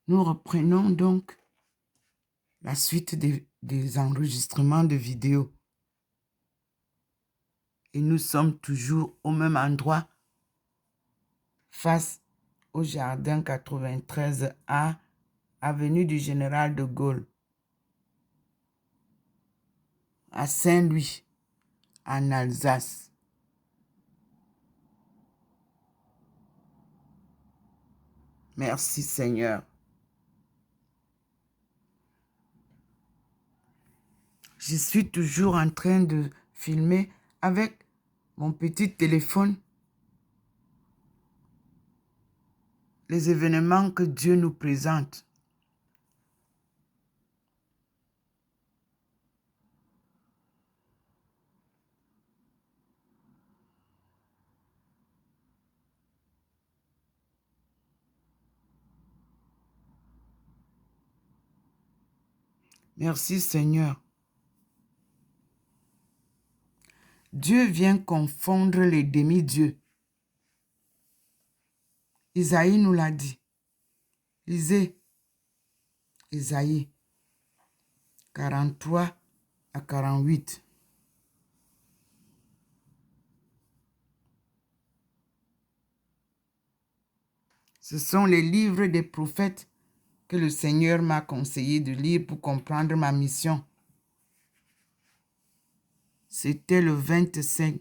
Nous reprenons donc la suite des enregistrements de vidéos. Et nous sommes toujours au même endroit, face au jardin 93A, avenue du Général de Gaulle, à Saint-Louis, en Alsace. Merci Seigneur. Je suis toujours en train de filmer avec mon petit téléphone les événements que Dieu nous présente. Merci Seigneur. Dieu vient confondre les demi-dieux. Isaïe nous l'a dit. Lisez Isaïe 43 à 48. Ce sont les livres des prophètes que le Seigneur m'a conseillé de lire pour comprendre ma mission. C'était le 25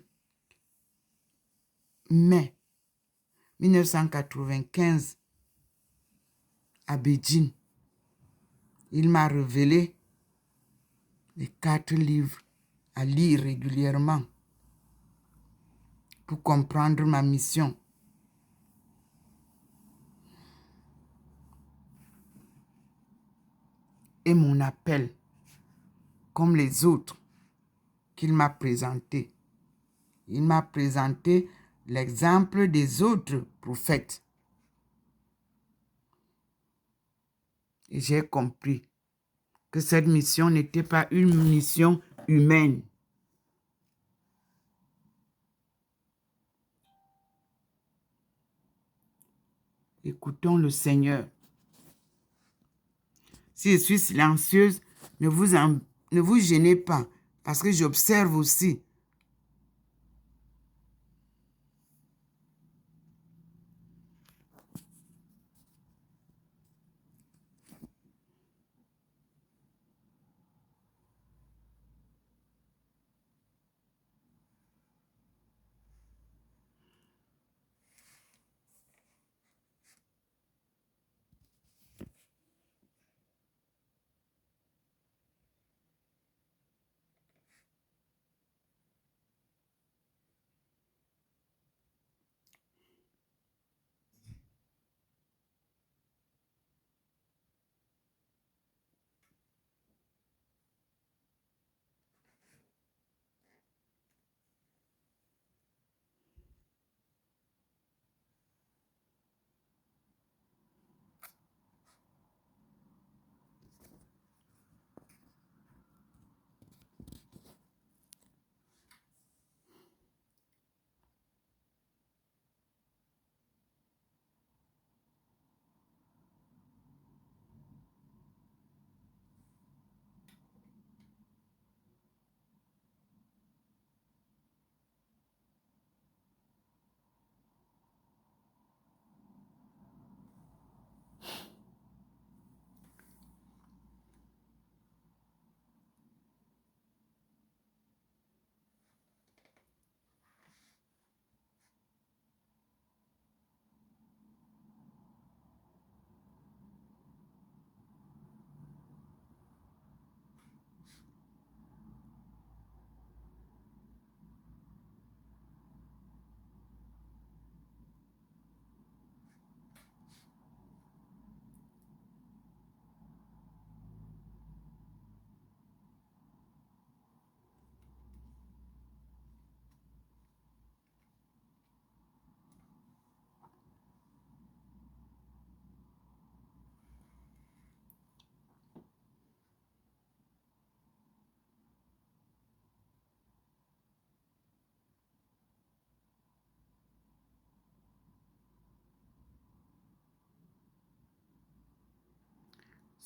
mai 1995 à Beijing. Il m'a révélé les 4 livres à lire régulièrement pour comprendre ma mission. Et mon appel, comme les autres qu'il m'a présentés. Il m'a présenté l'exemple des autres prophètes. Et j'ai compris que cette mission n'était pas une mission humaine. Écoutons le Seigneur. Si je suis silencieuse, ne vous gênez pas, parce que j'observe aussi.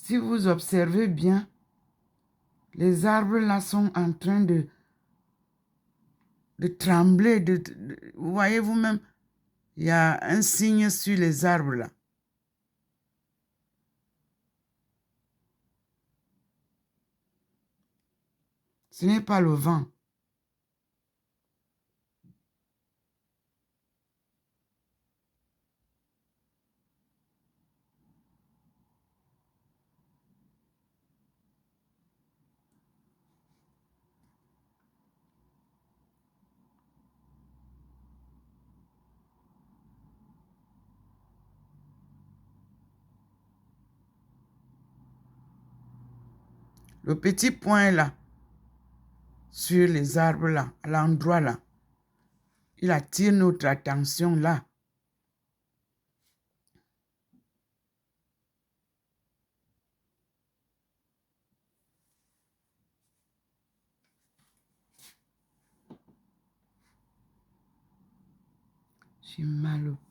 Si vous observez bien, les arbres là sont en train de trembler. Vous voyez vous-même, il y a un signe sur les arbres là. Ce n'est pas le vent. Le petit point là, sur les arbres là, à l'endroit là, il attire notre attention là. J'ai mal au pied.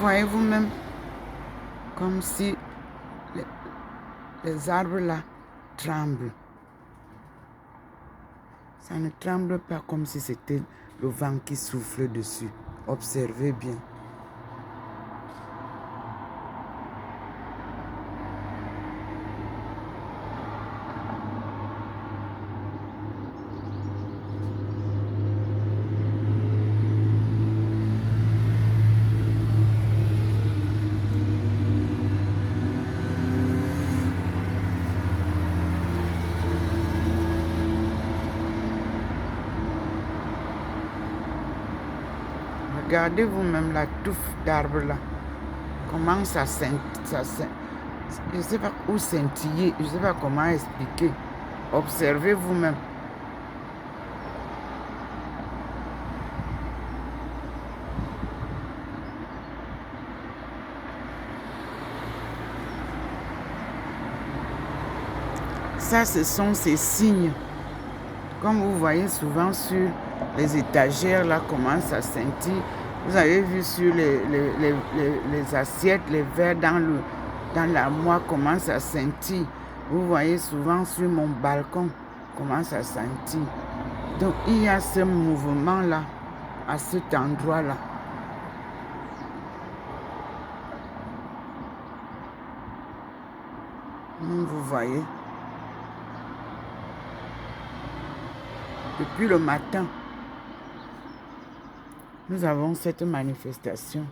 Voyez vous-même, comme si les arbres là tremblent. Ça ne tremble pas comme si c'était le vent qui souffle dessus. Observez bien. Regardez vous-même la touffe d'arbre là. Comment ça scintille. Je ne sais pas où scintiller. Je ne sais pas comment expliquer. Observez vous-même. Ça, ce sont ces signes. Comme vous voyez souvent sur les étagères, là, comment ça scintille. Vous avez vu sur les assiettes, les verres dans l'armoire, comment ça scintille. Vous voyez souvent sur mon balcon, comment ça scintille. Donc, il y a ce mouvement-là, à cet endroit-là. Vous voyez. Depuis le matin, nous avons cette manifestation.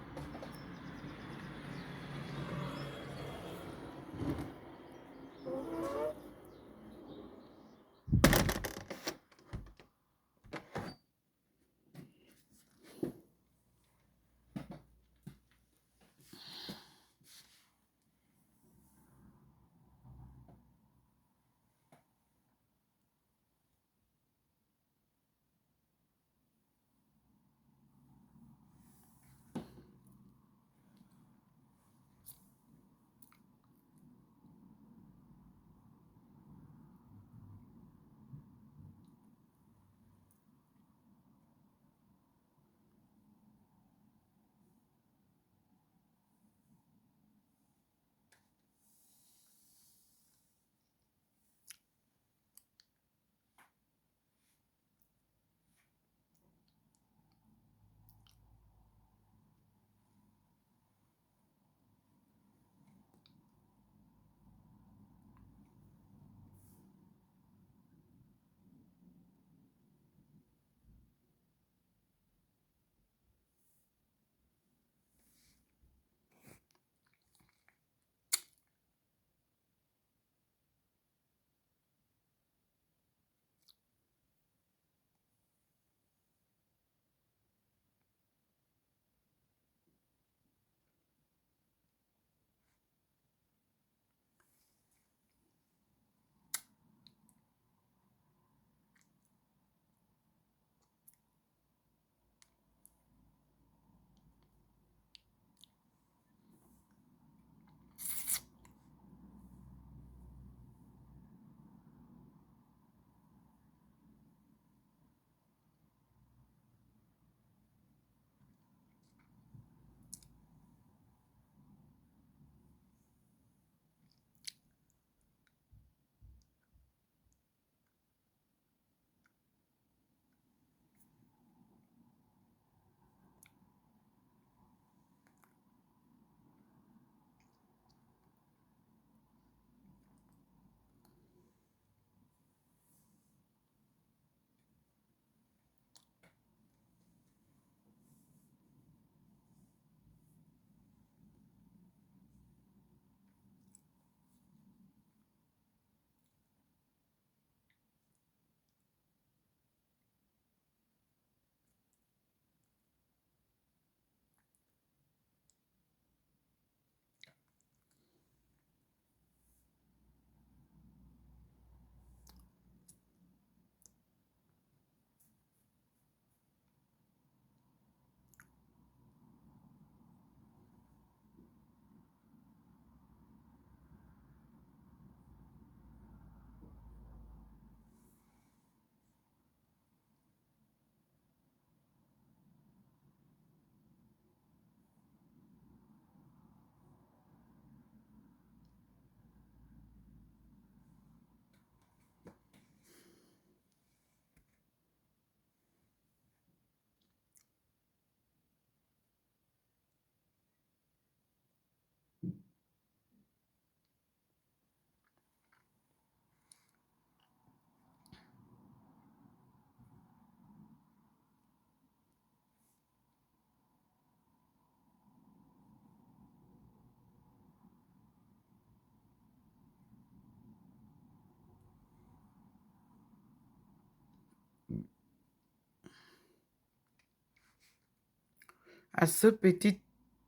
À ce petit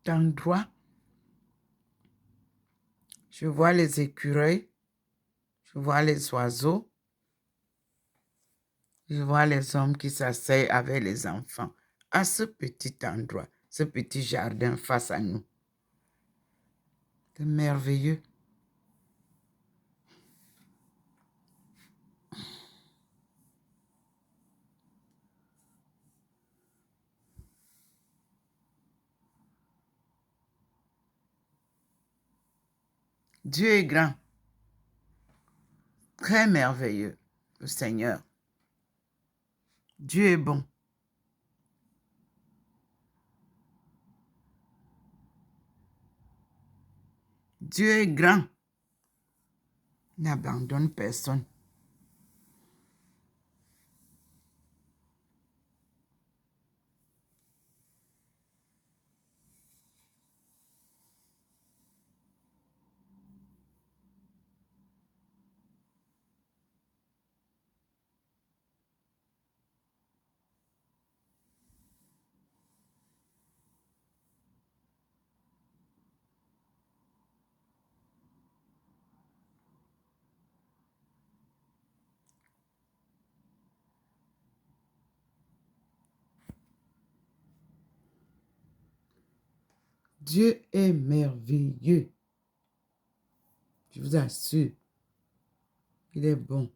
endroit, je vois les écureuils, je vois les oiseaux, je vois les hommes qui s'asseyent avec les enfants. À ce petit endroit, ce petit jardin face à nous. C'est merveilleux. Dieu est grand, très merveilleux, le Seigneur. Dieu est bon. Dieu est grand. Il n'abandonne personne. Dieu est merveilleux. Je vous assure, il est bon.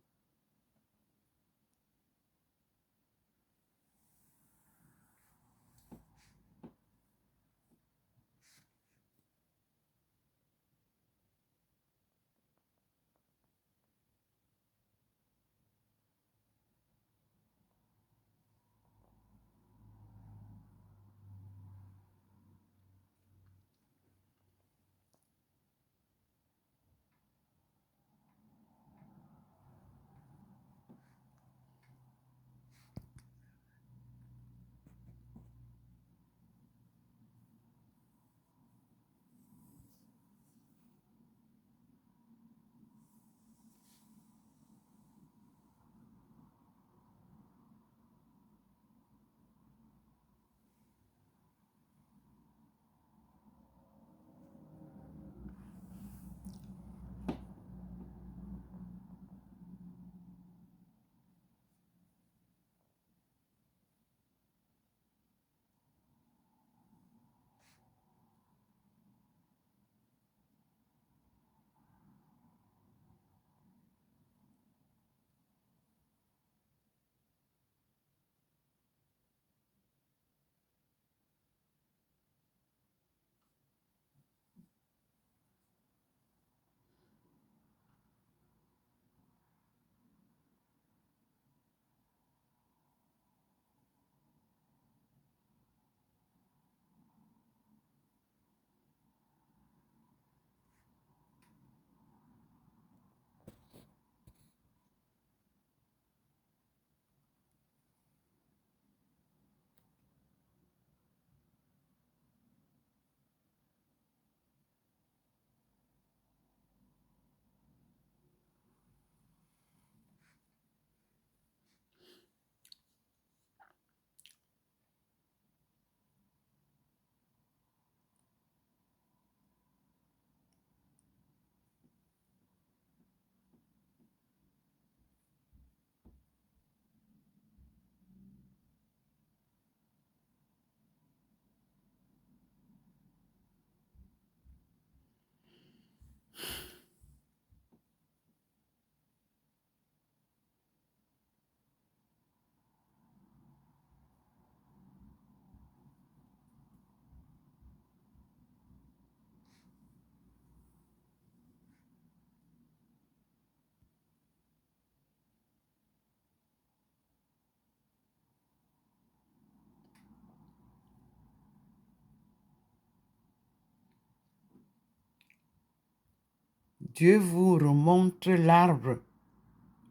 Dieu vous remonte l'arbre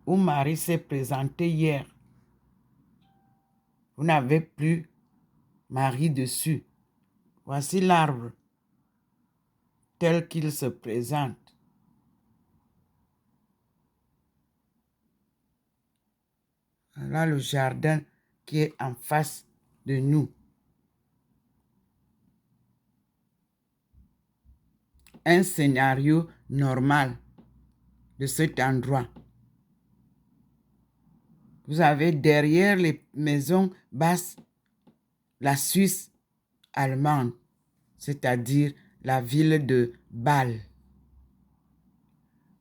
où Marie s'est présentée hier. Vous n'avez plus Marie dessus. Voici l'arbre tel qu'il se présente. Voilà le jardin qui est en face de nous. un scénario normal de cet endroit. Vous avez derrière les maisons basses la Suisse allemande, c'est-à-dire la ville de Bâle.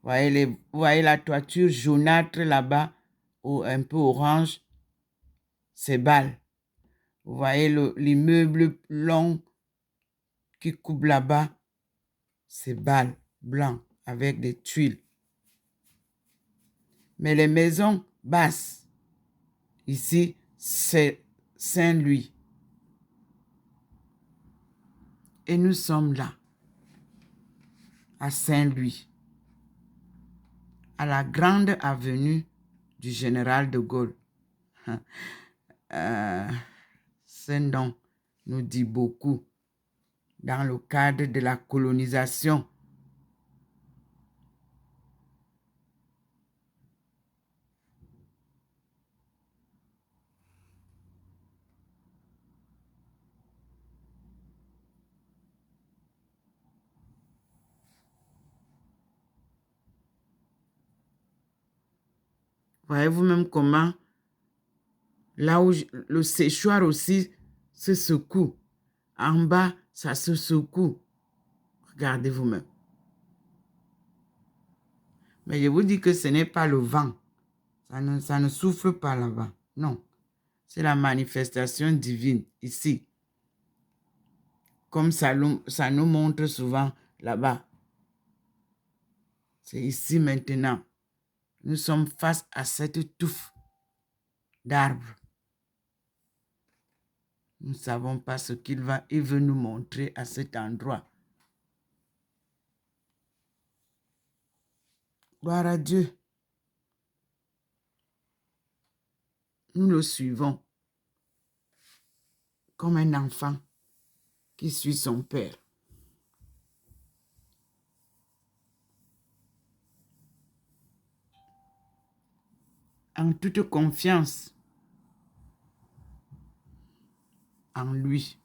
Vous voyez la toiture jaunâtre là-bas, ou un peu orange, c'est Bâle. Vous voyez l'immeuble long qui coupe là-bas, c'est Bâle, blanc, avec des tuiles. Mais les maisons basses, ici, c'est Saint-Louis. Et nous sommes là, à Saint-Louis, à la grande avenue du général de Gaulle. Ce nom nous dit beaucoup dans le cadre de la colonisation. Voyez-vous même comment, là où le séchoir aussi se secoue, en bas, ça se secoue. Regardez vous-même. Mais je vous dis que ce n'est pas le vent. Ça ne souffle pas là-bas. Non. C'est la manifestation divine ici. Comme ça nous montre souvent là-bas. C'est ici maintenant. Nous sommes face à cette touffe d'arbres. Nous ne savons pas ce qu'il veut nous montrer à cet endroit. Gloire à Dieu. Nous le suivons comme un enfant qui suit son père. En toute confiance en lui.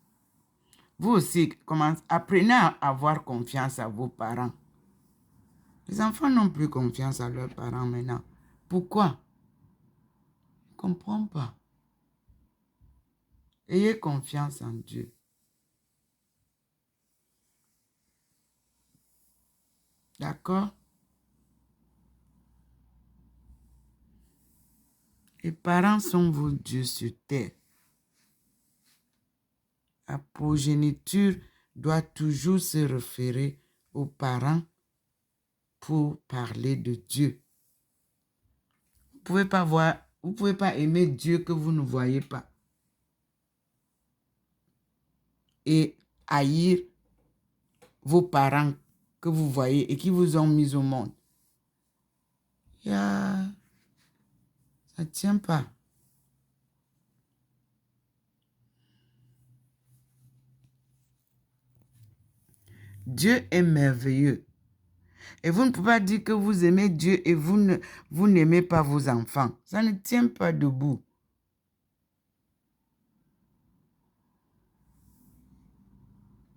Vous aussi, apprenez à avoir confiance à vos parents. Les enfants n'ont plus confiance à leurs parents maintenant. Pourquoi? Je ne comprends pas. Ayez confiance en Dieu. D'accord? Les parents sont vos dieux sur terre. La progéniture doit toujours se référer aux parents pour parler de Dieu. Vous ne pouvez pas aimer Dieu que vous ne voyez pas. Et haïr vos parents que vous voyez et qui vous ont mis au monde. Ça ne tient pas. Dieu est merveilleux. Et vous ne pouvez pas dire que vous aimez Dieu et vous n'aimez pas vos enfants. Ça ne tient pas debout.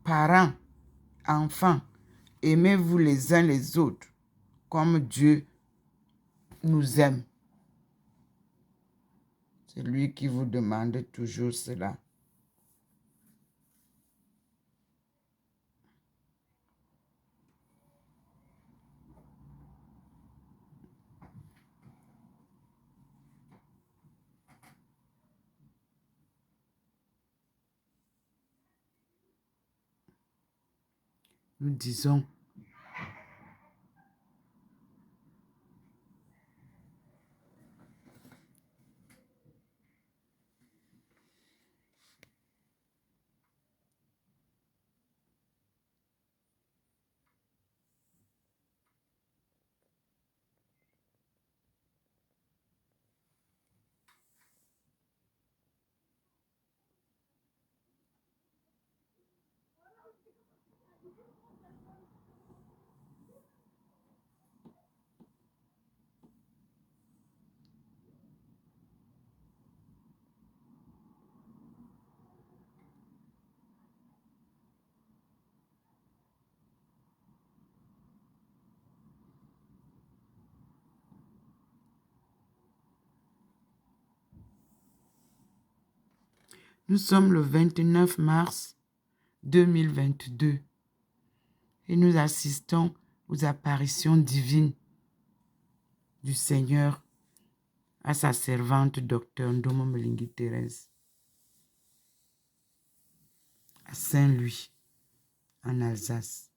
Parents, enfants, aimez-vous les uns les autres comme Dieu nous aime. C'est lui qui vous demande toujours cela. Nous disons, Nous sommes le 29 mars 2022 et nous assistons aux apparitions divines du Seigneur à sa servante Docteur Ndomo Mlingi Thérèse à Saint-Louis en Alsace.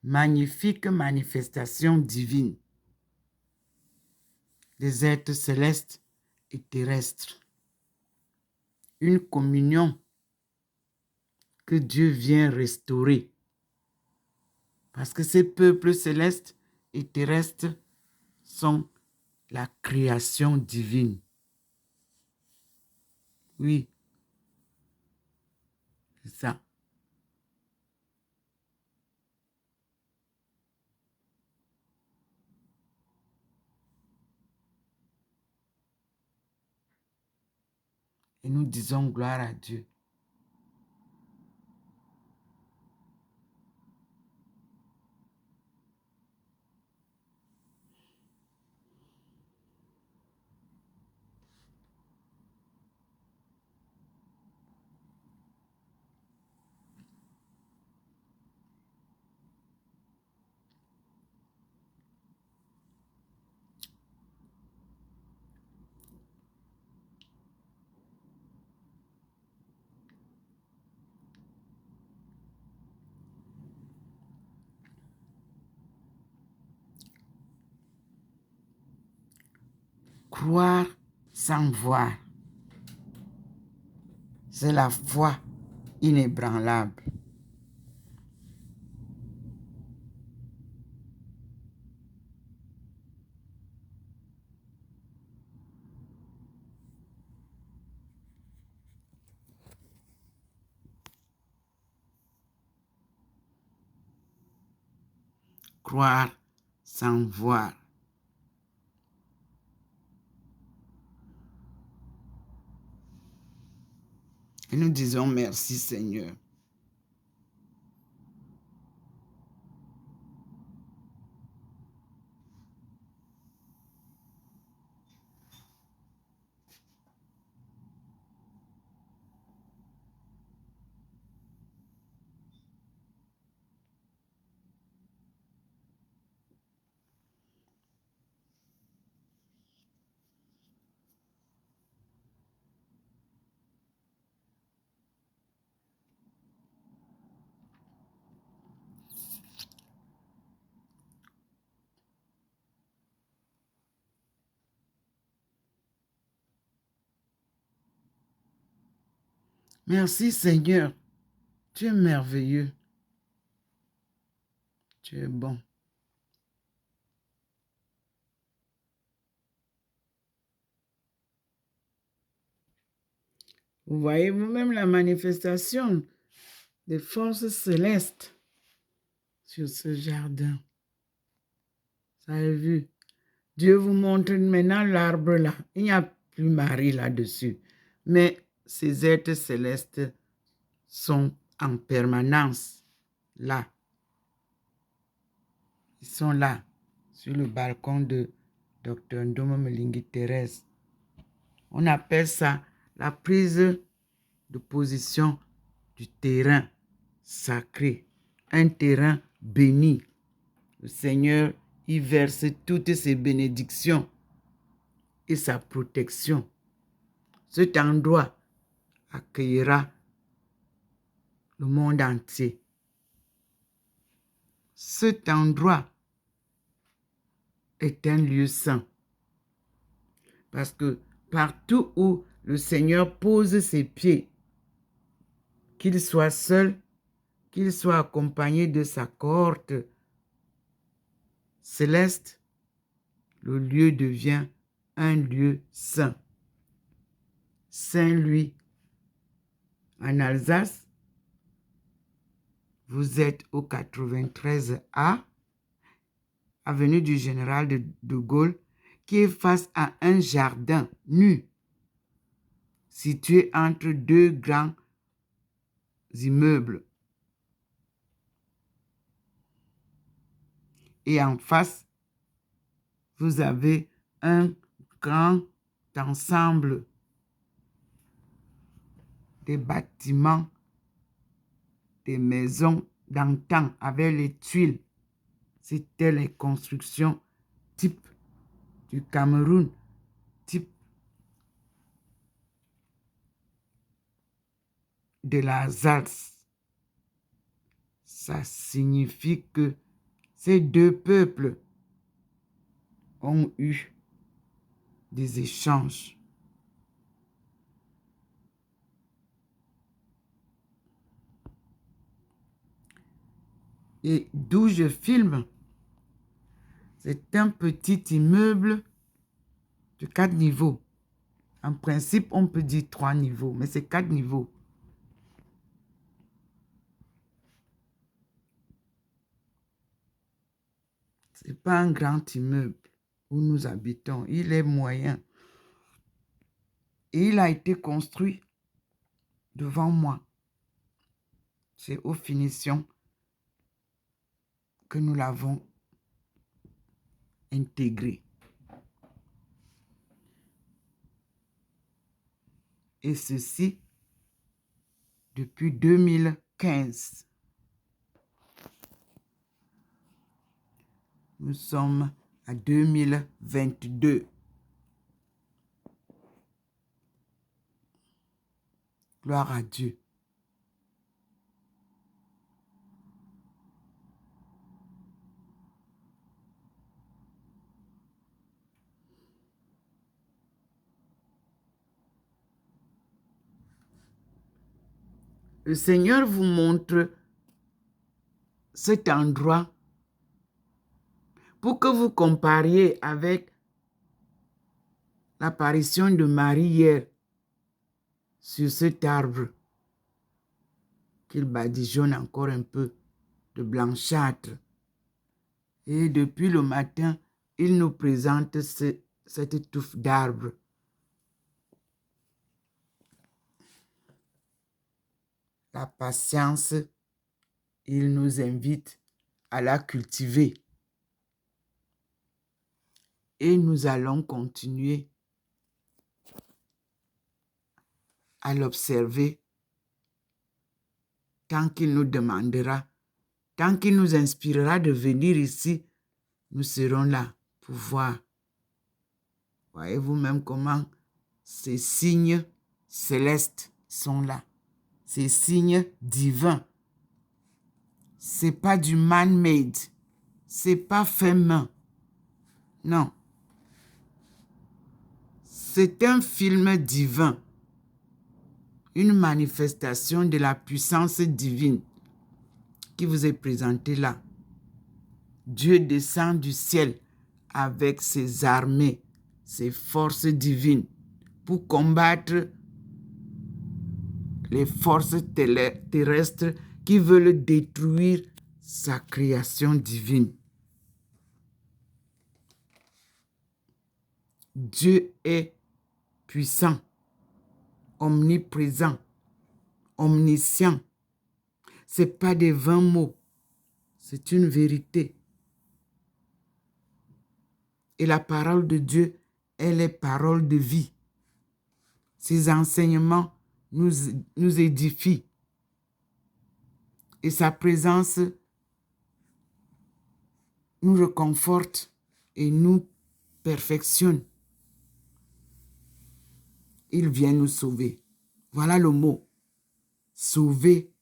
Magnifique manifestation divine des êtres célestes et terrestres. Une communion que Dieu vient restaurer. Parce que ces peuples célestes et terrestres sont la création divine. Oui, c'est ça. Et nous disons gloire à Dieu. Croire sans voir. C'est la foi inébranlable. Croire sans voir. Et nous disons merci Seigneur. Merci Seigneur. Tu es merveilleux. Tu es bon. Vous voyez vous-même la manifestation des forces célestes sur ce jardin. Vous avez vu? Dieu vous montre maintenant l'arbre là. Il n'y a plus Marie là-dessus. Mais ces êtres célestes sont en permanence là. Ils sont là, sur le balcon de Dr. Ndomo Mlingi Thérèse. On appelle ça la prise de position du terrain sacré, un terrain béni. Le Seigneur y verse toutes ses bénédictions et sa protection. Cet endroit accueillera le monde entier. Cet endroit est un lieu saint. Parce que partout où le Seigneur pose ses pieds, qu'il soit seul, qu'il soit accompagné de sa cohorte céleste, le lieu devient un lieu saint. Saint-Louis, en Alsace, vous êtes au 93A, avenue du Général de Gaulle, qui est face à un jardin nu, situé entre deux grands immeubles. Et en face, vous avez un grand ensemble des bâtiments, des maisons d'antan avec les tuiles. C'était les constructions type du Cameroun, type de l'Alsace. Ça signifie que ces deux peuples ont eu des échanges. Et d'où je filme, c'est un petit immeuble de 4 niveaux. En principe, on peut dire 3 niveaux, mais c'est 4 niveaux. Ce n'est pas un grand immeuble où nous habitons. Il est moyen. Et il a été construit devant moi. C'est aux finitions que nous l'avons intégré. Et ceci depuis 2015. Nous sommes à 2022. Gloire à Dieu. Le Seigneur vous montre cet endroit pour que vous compariez avec l'apparition de Marie hier sur cet arbre qu'il badigeonne encore un peu de blanchâtre. Et depuis le matin, il nous présente cette touffe d'arbre. La patience, il nous invite à la cultiver. Et nous allons continuer à l'observer tant qu'il nous demandera, tant qu'il nous inspirera de venir ici, nous serons là pour voir. Voyez-vous même comment ces signes célestes sont là. Ces signes divins. C'est pas du man-made. C'est pas fait main. Non. C'est un film divin. Une manifestation de la puissance divine qui vous est présentée là. Dieu descend du ciel avec ses armées, ses forces divines pour combattre les forces terrestres qui veulent détruire sa création divine. Dieu est puissant, omniprésent, omniscient. Ce n'est pas des vains mots, c'est une vérité. Et la parole de Dieu, elle est parole de vie. Ses enseignements nous édifient. Et sa présence nous réconforte et nous perfectionne. Il vient nous sauver. Voilà le mot. Sauver.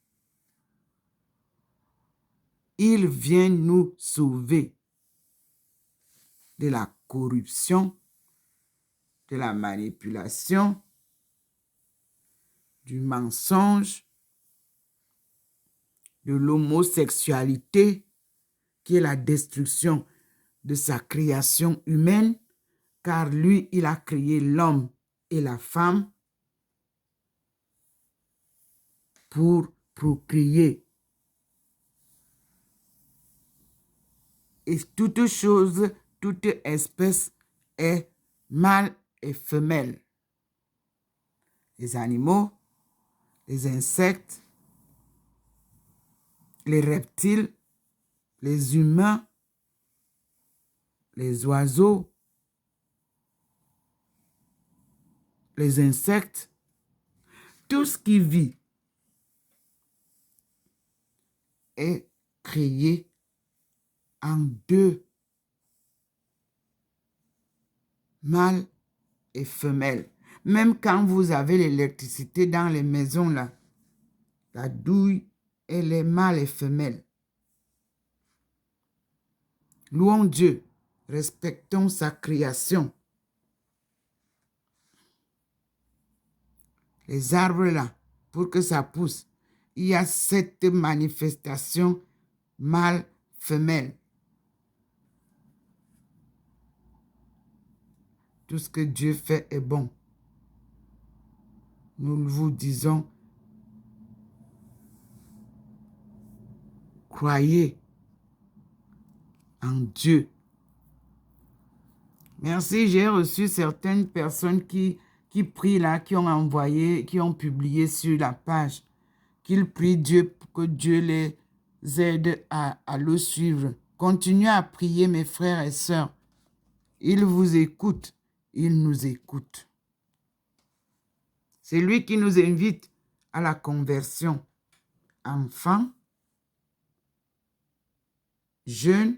Il vient nous sauver de la corruption, de la manipulation, du mensonge, de l'homosexualité, qui est la destruction de sa création humaine, car lui, il a créé l'homme et la femme pour procréer. Et toute chose, toute espèce est mâle et femelle. Les animaux, les insectes, les reptiles, les humains, les oiseaux, les insectes, tout ce qui vit est créé en deux, mâle et femelle. Même quand vous avez l'électricité dans les maisons, là, la douille, elle est mâle et femelle. Louons Dieu, respectons sa création. Les arbres là, pour que ça pousse, il y a cette manifestation mâle-femelle. Tout ce que Dieu fait est bon. Nous vous disons, croyez en Dieu. Merci, j'ai reçu certaines personnes qui prient là, qui ont envoyé, qui ont publié sur la page, qu'ils prient Dieu pour que Dieu les aide à le suivre. Continuez à prier, mes frères et sœurs. Il vous écoute, il nous écoute. C'est lui qui nous invite à la conversion. Enfants, jeunes,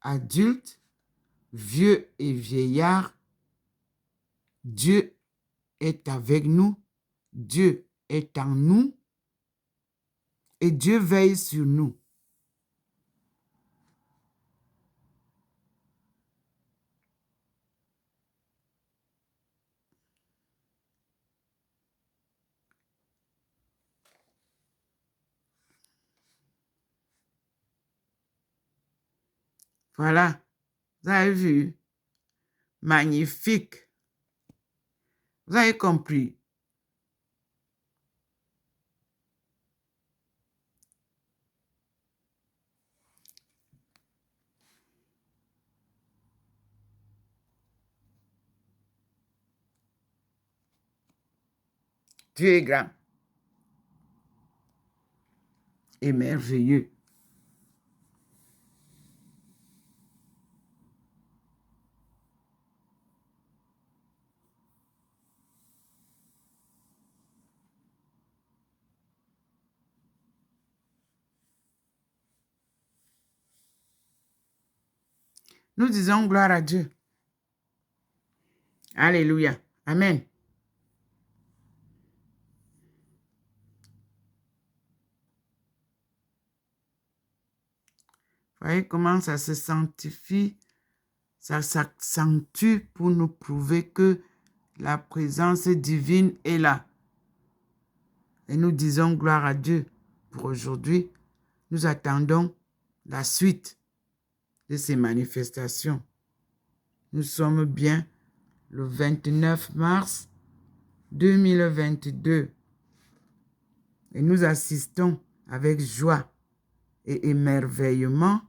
adultes, vieux et vieillards, Dieu est avec nous, Dieu est en nous et Dieu veille sur nous. Voilà, vous avez vu, magnifique. Vous avez compris. Dieu est grand et merveilleux. Nous disons gloire à Dieu. Alléluia. Amen. Voyez comment ça se sanctifie, ça s'accentue pour nous prouver que la présence divine est là. Et nous disons gloire à Dieu pour aujourd'hui. Nous attendons la suite de ces manifestations. Nous sommes bien le 29 mars 2022 et nous assistons avec joie et émerveillement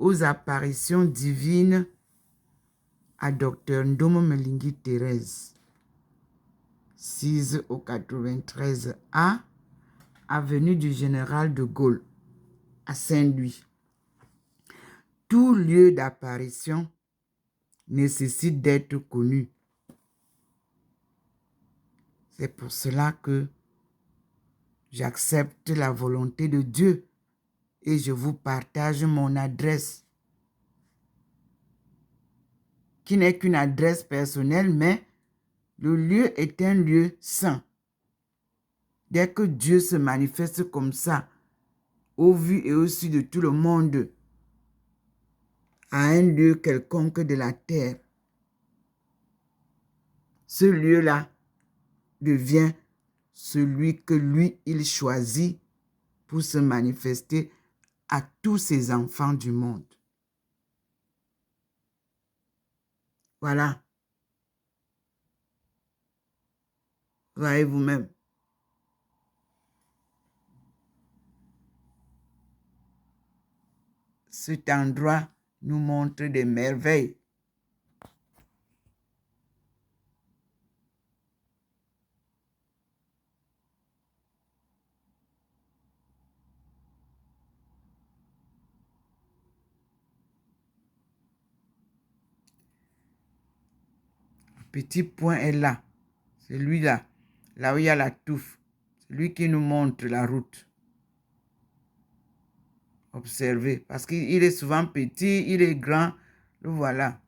aux apparitions divines à Dr Ndomo Melingi Thérèse, 6 au 93A, avenue du Général de Gaulle, à Saint-Louis. Tout lieu d'apparition nécessite d'être connu. C'est pour cela que j'accepte la volonté de Dieu et je vous partage mon adresse, qui n'est qu'une adresse personnelle, mais le lieu est un lieu saint. Dès que Dieu se manifeste comme ça, au vu et au su de tout le monde, à un lieu quelconque de la terre, ce lieu-là devient celui que lui, il choisit pour se manifester à tous ses enfants du monde. Voilà. Voyez vous-même. Cet endroit nous montre des merveilles. Le petit point est là. C'est lui là. là où il y a la touffe. C'est lui qui nous montre la route. Observez, parce qu'il est souvent petit, il est grand, le voilà.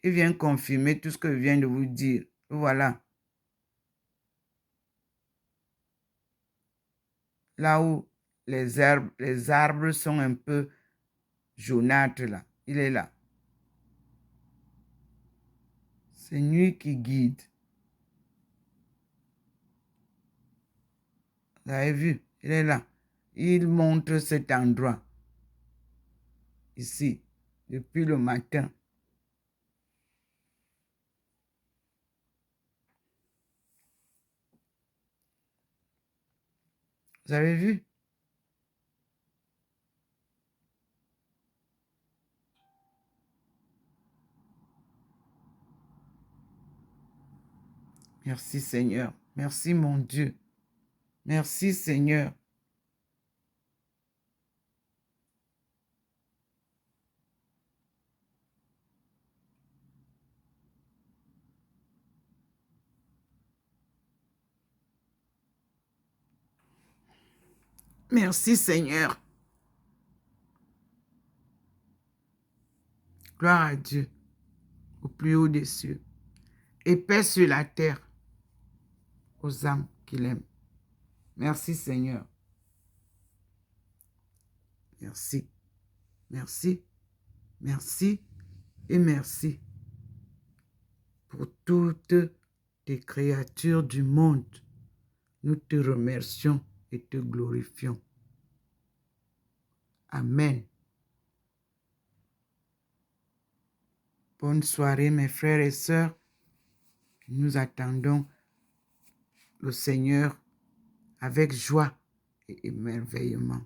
Il vient confirmer tout ce que je viens de vous dire. Le voilà. Là où les arbres sont un peu jaunâtres, là. Il est là. C'est lui qui guide. Vous avez vu? Il est là. Il montre cet endroit. Ici. Depuis le matin. Vous avez vu? Merci Seigneur. Merci mon Dieu. Merci Seigneur. Merci Seigneur. Gloire à Dieu. Au plus haut des cieux. Et paix sur la terre. Aux âmes qu'il aime. Merci Seigneur. Merci. Merci. Merci. Et merci. Pour toutes tes créatures du monde. Nous te remercions et te glorifions. Amen. Bonne soirée mes frères et sœurs. Nous attendons le Seigneur avec joie et émerveillement.